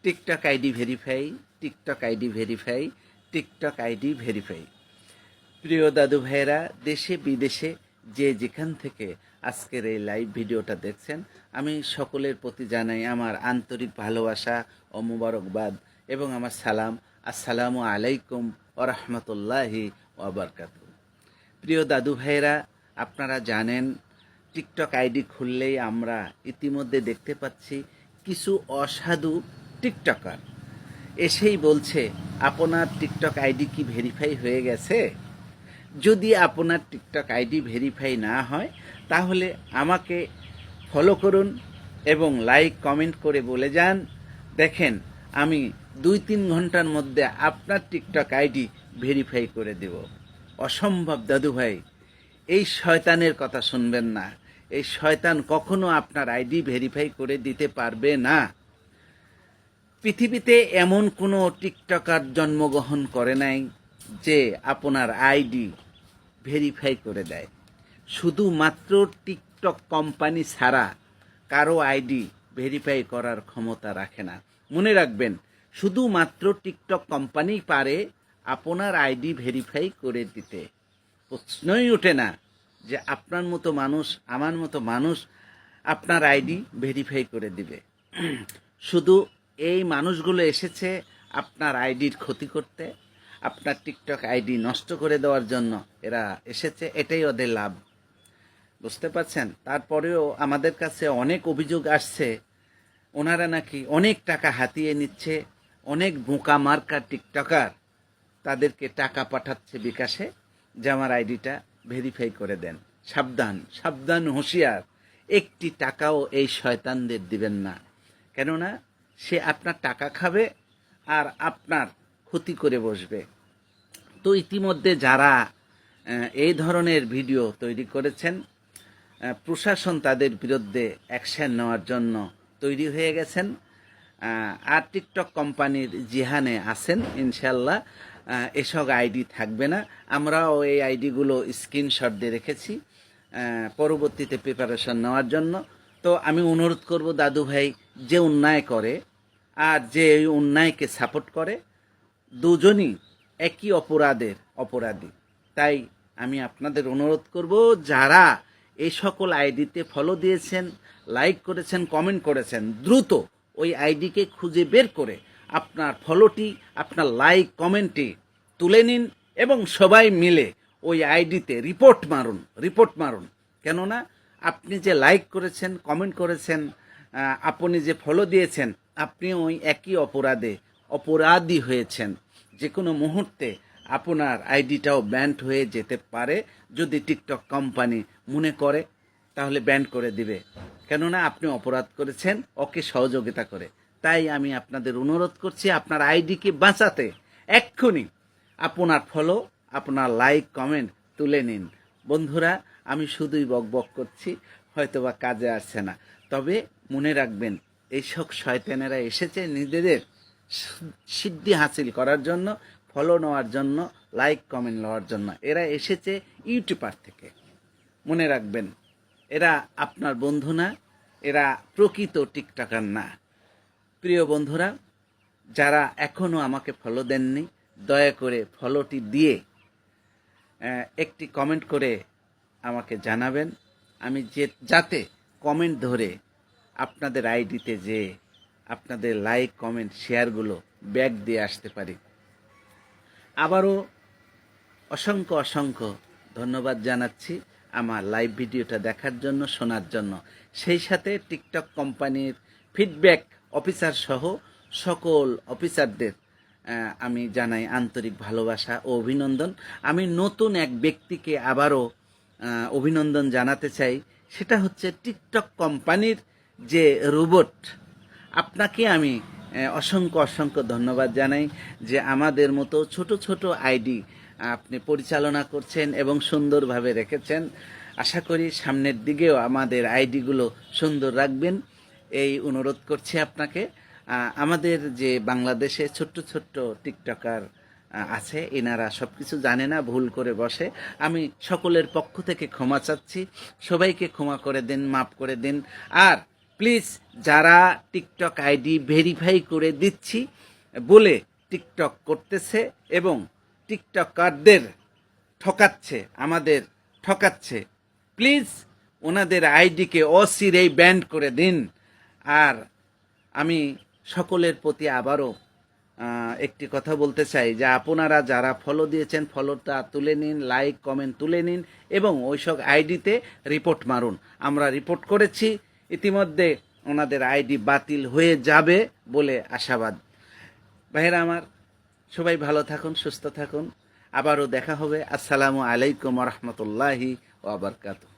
TikTok ID verify, TikTok ID verify, TikTok ID verify. প্রিয় দাদু ভাইয়েরা, দেশে বিদেশে যে যেখান থেকে আজকের এই লাইভ ভিডিওটা দেখছেন, আমি সকলের প্রতি জানাই আমার আন্তরিক ভালোবাসা ও মুবারকবাদ এবং আমার সালাম। আসসালামু আলাইকুম ওয়া রাহমাতুল্লাহি ওয়া বারাকাতুহু। প্রিয় দাদু ভাইয়েরা, আপনারা জানেন টিকটক আইডি খুললেই আমরা ইতিমধ্যে দেখতে পাচ্ছি কিছু অসাধু টিকটকার এসেই বলছে আপনার টিকটক আইডি কি ভেরিফাই হয়ে গেছে। যদি আপনার টিকটক আইডি ভেরিফাই না হয় তাহলে আমাকে ফলো করুন এবং লাইক কমেন্ট করে বলে যান, দেখেন আমি 2-3 ঘন্টার মধ্যে আপনার টিকটক আইডি ভেরিফাই করে দেব। অসম্ভব দাদু ভাই, এই শয়তানের কথা শুনবেন না। এই শয়তান কখনো আপনার আইডি ভেরিফাই করে দিতে পারবে না। পৃথিবীতে এমন কোনো টিকটকার জন্মগ্রহণ করে নাই যে আপনার আইডি ভেরিফাই করে দেয়। শুধুমাত্র টিকটক কোম্পানি ছাড়া কারো আইডি ভেরিফাই করার ক্ষমতা রাখে না। মনে রাখবেন, শুধুমাত্র টিকটক কোম্পানি পারে আপনার আইডি ভেরিফাই করে দিতে। প্রশ্নই ওঠে না যে আপনার মতো মানুষ, আমার মতো মানুষ আপনার আইডি ভেরিফাই করে দিবে। শুধু এই মানুষগুলো এসেছে আপনার আইডির ক্ষতি করতে, আপনার টিকটক আইডি নষ্ট করে দেওয়ার জন্য এরা এসেছে। এটাই ওদের লাভ, বুঝতে পারছেন। তারপরেও আমাদের কাছে অনেক অভিযোগ আসছে, ওনারা নাকি অনেক টাকা হাতিয়ে নিচ্ছে। অনেক বোকা মার্কা টিকটকার তাদেরকে টাকা পাঠাচ্ছে বিকাশে যে আমার আইডিটা ভেরিফাই করে দেন। সাবধান, সাবধান, হুঁশিয়ার। একটি টাকাও এই শয়তানদের দিবেন না, কেননা সে আপনার টাকা খাবে আর আপনার ক্ষতি করে বসবে। তো ইতিমধ্যে যারা এই ধরনের ভিডিও তৈরি করেছেন, প্রশাসন তাদের বিরুদ্ধে অ্যাকশন নেওয়ার জন্য তৈরি হয়ে গেছেন। আর টিকটক কোম্পানির জিহানে আছেন ইনশাল্লাহ। এসব আইডি থাকবে না। আমরাও এই আইডিগুলো স্ক্রিনশট দিয়ে রেখেছি পরবর্তীতে প্রিপারেশন নেওয়ার জন্য। তো আমি অনুরোধ করব দাদু ভাই, যে অন্যায় করে আর যে এই অন্যায়কে সাপোর্ট করে, দুজনই একই অপরাধের অপরাধী। তাই আমি আপনাদের অনুরোধ করব, যারা এই সকল আইডিতে ফলো দিয়েছেন, লাইক করেছেন, কমেন্ট করেছেন, দ্রুত ওই আইডিকে খুঁজে বের করে আপনার ফলোটি, আপনার লাইক কমেন্টটি তুলে নিন এবং সবাই মিলে ওই আইডিতে রিপোর্ট মারুন। কেননা আপনি যে লাইক করেছেন, কমেন্ট করেছেন, আপনি যে ফলো দিয়েছেন, আপনি ওই একই অপরাধী হয়েছেন। যে কোনো মুহূর্তে আপনার আইডিটাও ব্যান্ড হয়ে যেতে পারে। যদি টিকটক কোম্পানি মনে করে তাহলে ব্যান্ড করে দিবে, কেননা আপনি অপরাধ করেছেন ওকে সহযোগিতা করে। তাই আমি আপনাদের অনুরোধ করছি, আপনার আইডিকে বাঁচাতে এক্ষুনি আপনার ফলো, আপনার লাইক কমেন্ট তুলে নিন। বন্ধুরা, আমি শুধুই বকবক করছি, হয়তোবা কাজে আসছে না। তবে মনে রাখবেন, এইসব শয়তানেরা এসেছে নিজেদের সিদ্ধি হাসিল করার জন্য, ফলো নেওয়ার জন্য, লাইক কমেন্ট নেওয়ার জন্য। এরা এসেছে ইউটিউবার থেকে। মনে রাখবেন, এরা আপনার বন্ধু না, এরা প্রকৃত টিকটকার না। প্রিয় বন্ধুরা, যারা এখনও আমাকে ফলো দেননি, দয়া করে ফলোটি দিয়ে একটি কমেন্ট করে আমাকে জানাবেন। আমি যাতে কমেন্ট ধরে আপনাদের আইডিতে যে আপনাদের লাইক কমেন্ট শেয়ারগুলো ব্যাক দিয়ে আসতে পারি। আবারও অসংখ্য ধন্যবাদ জানাচ্ছি আমার লাইভ ভিডিওটা দেখার জন্য, শোনার জন্য। সেই সাথে টিকটক কোম্পানির ফিডব্যাক অফিসার সহ সকল অফিসারদের আমি জানাই আন্তরিক ভালোবাসা ও অভিনন্দন। আমি নতুন এক ব্যক্তিকে আবারও অভিনন্দন জানাতে চাই, সেটা হচ্ছে টিকটক কোম্পানির যে রোবট। আপনাকে আমি অসংখ্য ধন্যবাদ জানাই যে আমাদের মতো ছোট আইডি আপনি পরিচালনা করছেন এবং সুন্দরভাবে রেখেছেন। আশা করি সামনের দিকেও আমাদের আইডিগুলো সুন্দর রাখবেন, এই অনুরোধ করছি আপনাকে। আমাদের যে বাংলাদেশে ছোট্ট টিকটকার আছে, এনারা সব কিছু জানে না, ভুল করে বসে। আমি সকলের পক্ষ থেকে ক্ষমা চাচ্ছি, সবাইকে ক্ষমা করে দিন, মাফ করে দিন। আর প্লিজ যারা টিকটক আইডি ভেরিফাই করে দিচ্ছি বলে টিকটক করতেছে এবং টিকটকারদের ঠকাচ্ছে, আমাদের ঠকাচ্ছে, প্লিজ ওনাদের আইডিকে অচিরেই ব্যান্ড করে দিন। আর আমি সকলের প্রতি আবারও একটি কথা বলতে চাই যে আপনারা যারা ফলো দিয়েছেন ফলোটা তুলে নিন, লাইক কমেন্ট তুলে নিন এবং ওইসব আইডিতে রিপোর্ট মারুন। আমরা রিপোর্ট করেছি, ইতিমধ্যে ওনাদের আইডি বাতিল হয়ে যাবে বলে আশাবাদ। ভাইয়েরা আমার, সবাই ভালো থাকুন, সুস্থ থাকুন, আবারও দেখা হবে। আসসালামু আলাইকুম রহমতুল্লাহি ওয়া বারাকাতুহু।